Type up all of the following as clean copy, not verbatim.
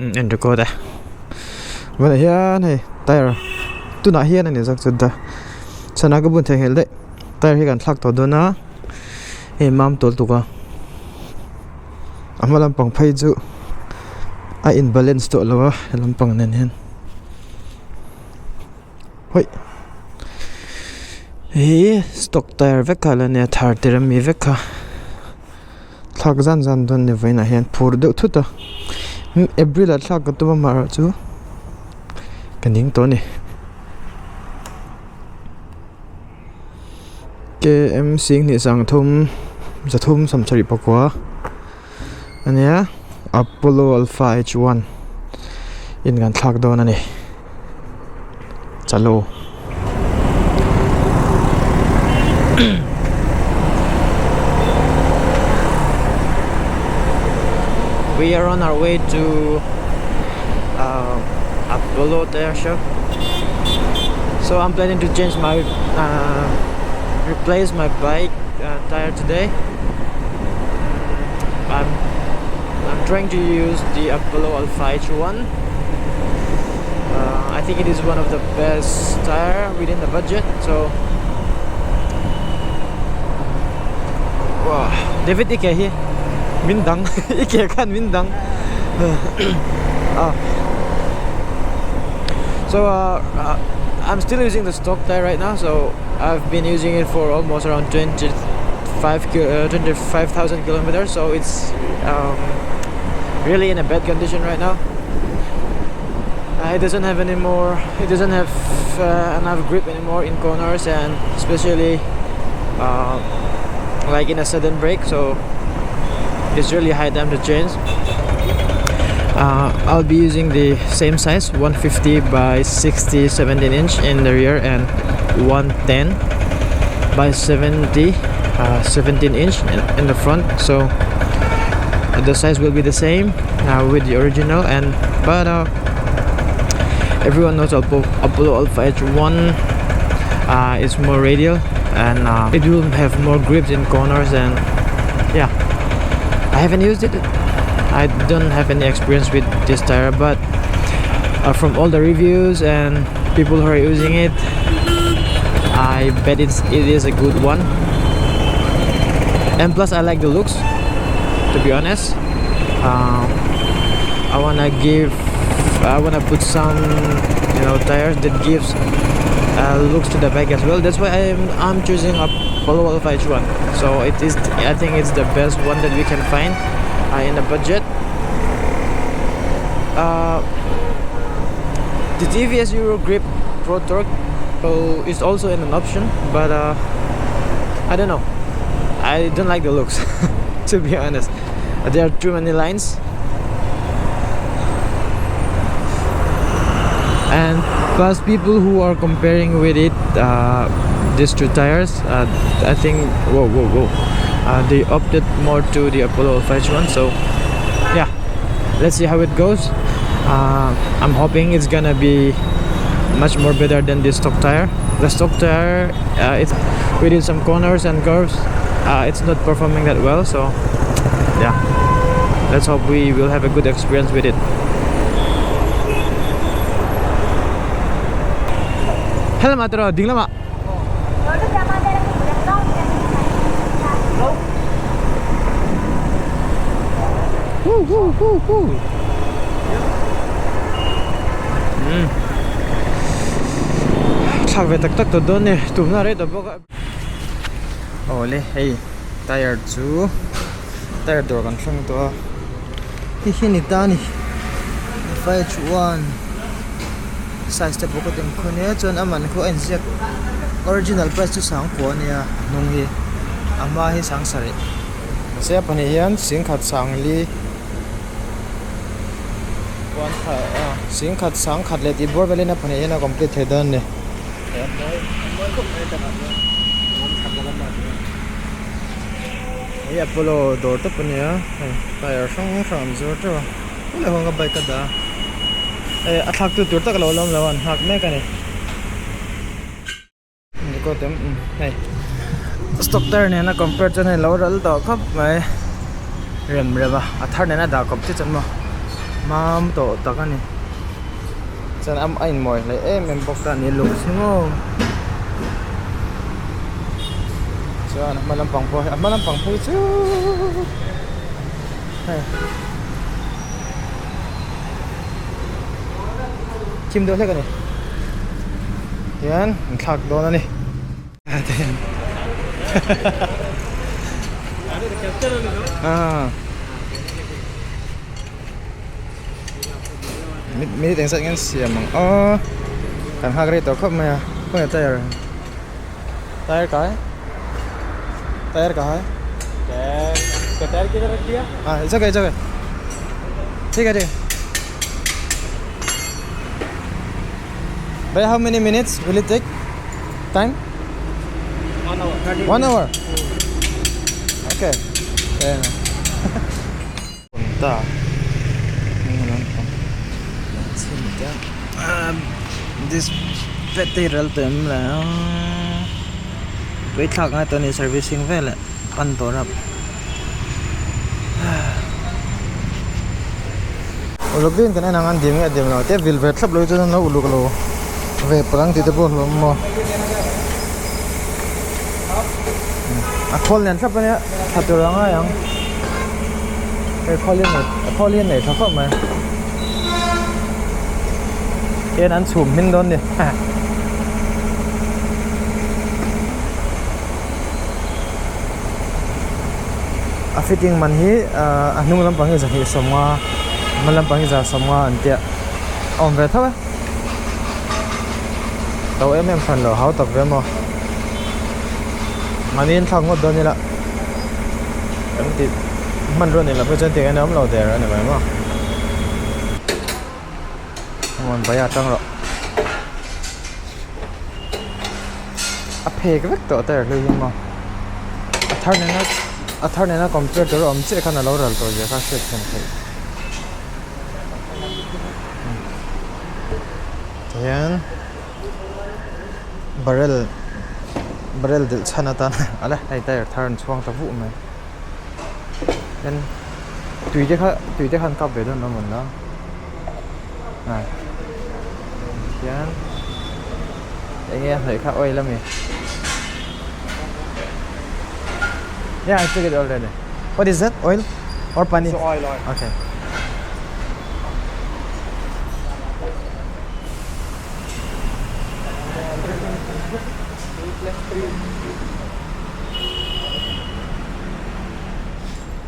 and record there. Well, here, hey, tire. Do not hear any exact the Sanagabun held it. Tire he can talk to Donna. Hey, mom told to go. Amalampang Paizu. I imbalance to lower Lampang and hen. Wait. Hey, stock tire vekala near tartirami veka. Talk Zan don't never in a hand pour the tutor. Every la talk to a mara too. Canning Tony. I'm seeing his Tom, the tomb some cherry paqua. And yeah, Apollo Alpha H1 in Gan Talk down any. Chalo. We are on our way to Apollo Tire Shop. So I'm planning to change my replace my bike tire today. I'm trying to use the Apollo Alpha H1. I think it is one of the best tire within the budget. So wow, David Ike here. Mindang, Ike kan Mindang. So I'm still using the stock tire right now. So I've been using it for almost around 25,000 kilometers. So it's really in a bad condition right now. It doesn't have enough grip anymore in corners, and especially like in a sudden brake. So it's really high time to change. I'll be using the same size 150 by 60 17 inch in the rear and 110 by 70 17 inch in the front. So the size will be the same with the original, and but everyone knows Apollo Alpha H1 is more radial, and it will have more grips in corners. And yeah, I haven't used it. I don't have any experience with this tire, but from all the reviews and people who are using it, I bet it is a good one. And plus I like the looks, to be honest. I wanna put some tires that gives looks to the bike as well. That's why I'm choosing Apollo Alpha H1. So I think it's the best one that we can find in the budget. The TVS Euro Grip Pro Torque is also an option, but I don't know. I don't like the looks, to be honest. There are too many lines, and plus people who are comparing with it, these two tires, I think they opted more to the Apollo Alpha H1. So yeah, let's see how it goes. I'm hoping it's gonna be much more better than the stock tire. The stock tire, it's within some corners and curves, it's not performing that well. So yeah, let's hope we will have a good experience with it. Hello, matro, ding lama. Thằng về tắc tắc đơn này tụm ra đấy tụm bốc. Ole, hey, tire two, tire door kan sang to. Hi ni tani. H1 size te bốc tem khone chon aman ko exact original price chu sang ko nia nung hi ama hi sang sari. Se pani hian sing khat sang li one sing khat sang khat le ti bor vele na pani hian complete hedan ne. Iya Apollo door to punya, tire sang from zero to. Wala ko nga bike kada. Athak tu tur tak lawan hak me kani. Ni ko tem hey. Stock tire ne na compare to ne loral to khap mai rem reba athar ne na da kop ti chan mo. Mam to takani. Chan am ain moi le em bok ta ni lu singo. Chan malam pang po, malam pang po chu. Hey. Kim do le ka ni. Yan, thak do na ni. Ayan. Mình tiếng sách ngân xìa mong thằng hai cái tàu khóc mày không phải tire cái tire किधर रख दिया it's okay ठीक है By how many minutes will it take time 1 hour okay punta this petrol tem là với thằng ai tuần này servicing về lại ăn tổ rập lúc bên cái này năng ăn điểm nào tiếp vil về sắp lối cho nó ulu kalau về perang thì tôi buồn mà khol nên sắp này thật tôi đang ai không cái khol này thật không mà cáiนั้นฉุ่มมินโดนดิfitting man hi anung lampang hi zahi somwa man lampang hi za somwa antia om ve thawa tàu em phần lo hau tập ve mo manin thang ngot don ni la em ti man ron ni la pe chen ti cái nhóm lo der này vậy mo mình bây giờ trăng rồi phê cái vết tổ tờ lưu mà thằng này nó computer rồi ông chỉ khăn là lâu rồi tôi giờ khác xét không thấy thế barrel del chana tan ala ai tay thằng chuang ta vụ mà nên tùy thế khăn cặp về đó nó mình đó này yan anh em thấy khá oil lắm nhỉ yeah I took it already what is that oil or pani it's oil okay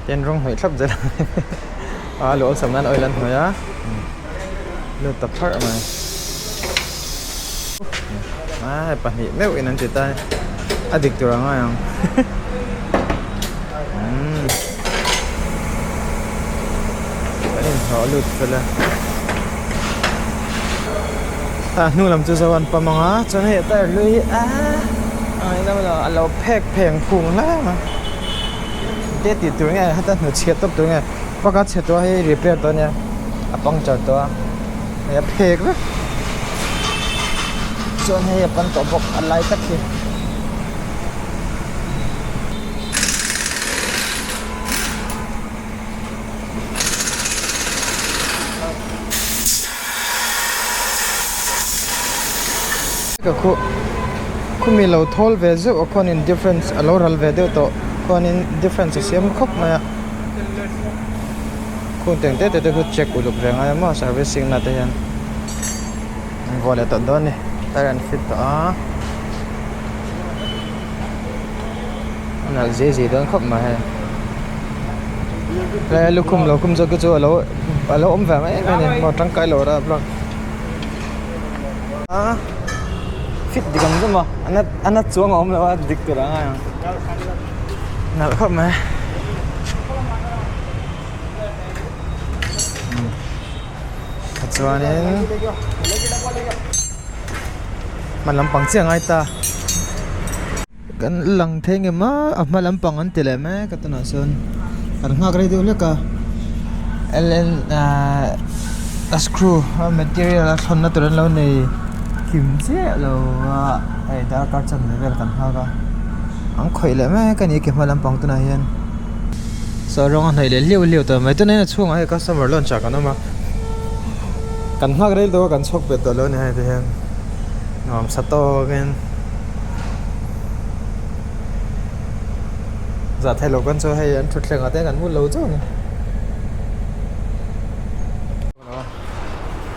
tiền rong hơi sắp rồi lỗ sầm nan oil lần rồi á lượt tập thở mà bạn nghĩ mấy cái này thì ta addict rồi ngay không cái này họ lượt rồi là nu làm cho sao anh pa manga cho nên ta lười ai đó là alo phek phèn phùng lá mà tết thì tuổi ngày hết ta nửa chết tóc tuổi ngày bác cái chết tuổi hay repair tuổi nha băng chở tuổi này phek đó cho nên pan tổ bọc alai tất kia cái khu mình lâu thol về giữa con in difference lâu hal về đâu to con in difference xem khóc mà khu tiền tết tôi check của lúc rằng ai mà servicing là thế anh gọi là tận đó này tire and fit đó là gì đó khóc mà hay lúc không cho cái chỗ lâu ôm về mấy cái này màu trắng cái lỗ ra blog fit đi cầm chứ mà anh xuống ôm là địch từ đó ngay nào khóc mà cho nên mà làm bằng chiang ai ta cái lăng thế nghe mà làm bằng anh tele mà cái tên là sơn anh ngạc rồi đâu cả ellen screw material là thon nó từ lâu này kim chế lâu ai đã cắt chân này về cần ha cả anh khỏe lại mà cái này kiếm mà làm bằng tên này hiện sau đó anh thấy liều liều từ mấy tên này là chuông ai customer lunch cả nó mà กันฮักได้ตัวกันชกเป็ดตัวแล้วเนี่ยที่เห็นหอมสตอกันจะให้เรากันช่วยให้อันทุกเรื่องอะไรกันมุ่งเราจ้ะเนี่ย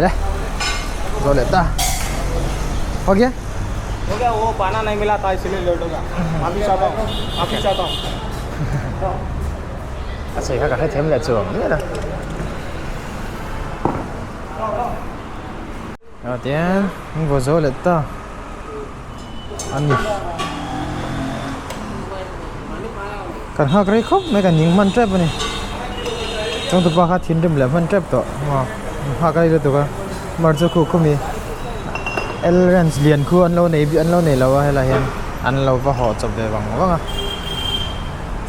เลยrồi लेता हो गया वो पाना नहीं मिला था इसलिए late हो गया अभी चाहता हूँ अभी चाहता हूँ अच्छा ये क्या thêm là trường nữa nè đầu tiên vừa rồi लेता ăn đi cần học cái khúc mấy cái những măn trap này trong tụi ba thiên đêm là măn trap đó mà học cái đó tụi ba mà cho cô không đi Ellen liền khu ăn lâu này lâu hay là hiện ăn lâu và họ chụp về bằng vâng à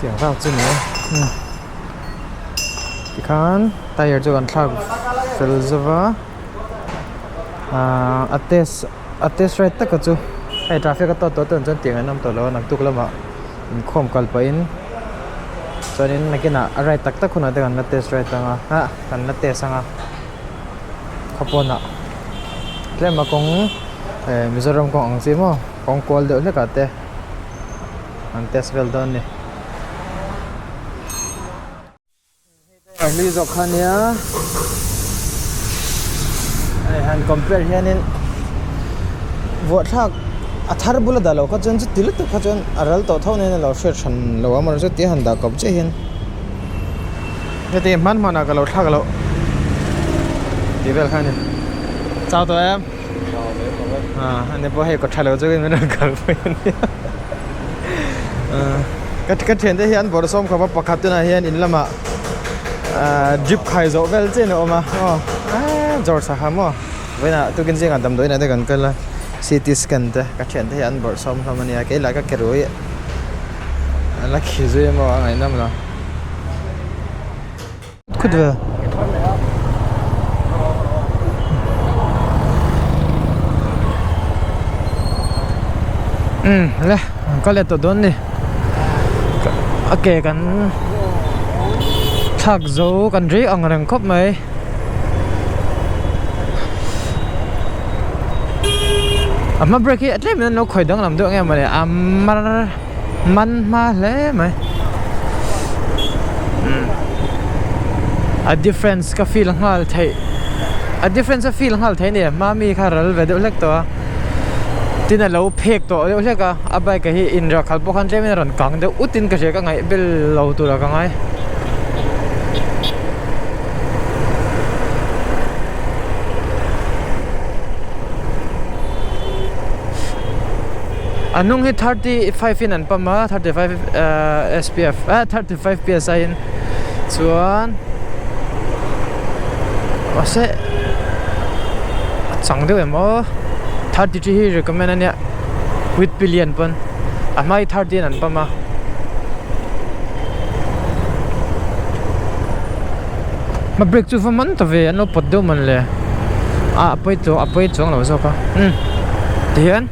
tiếng vào chứ nữa thì khán tay ở chỗ gần thang Filzova attest right tất cả chú hay traffic cái to tuần chân tiếng anh năm tổ lâu nằm tục lắm ạ không cần phải cho nên là cái nào right tất khuôn nói tiếng attest right tăng à cần attest sang à không ạ cái mà cũng Mizoram cũng ăn gì mà cũng call được hết cả thế anh test well done này lý do khăn nhá anh compare here nên vợ thắc thar bula dalo có chân chút tilit có chân aral to thâu nên là share chân lâu mà rất tiếc hắn đã copy hiền cái tiền man mà cái lâu thắc lâu đi về khăn này chào tụi em anh em có hay có thay đổi cho cái mình cần phải cái chuyện đấy hiện bữa xong có bắt cắt này hiện in lắm à drip khai dầu vel trên nữa mà rồi sao hả mà vậy là tôi kinh nghiệm tầm đối này tôi cần cái là CT scan đấy cái chuyện đấy hiện bữa xong thôi mà cái là cái rồi là khi rồi mà ngày năm rồi cút về le có lẽ tôi đón đi ok cần thắc dấu cần rỉ ông rằng cốp mấy mà break it lên nó khởi động làm được em mà để man ma lẽ mày a difference cái feel hal thấy a difference feel hal thấy nè mà mi khá là về độ lệch to tin là lâu phek to lâu lệch à abai cái hi in ra khal bokhan thế mình run căng để utin cái gì cái ngày bel lâu tu là cái ngày anung hi 35 in an pama 35 SPF 35 PSI in chuan ase chang de mo 33 hi recommend ania with billion pon amai 30 an pama ma break chu faman to ve ano pot do man le apoi chong lo so ka tian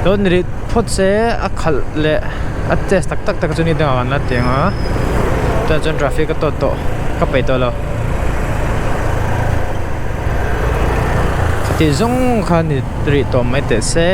don ri phot se a khal le a test tak chuni da wan la tenga ta jon traffic ka to ka pe to lo ti zong khan ni ri to mai te se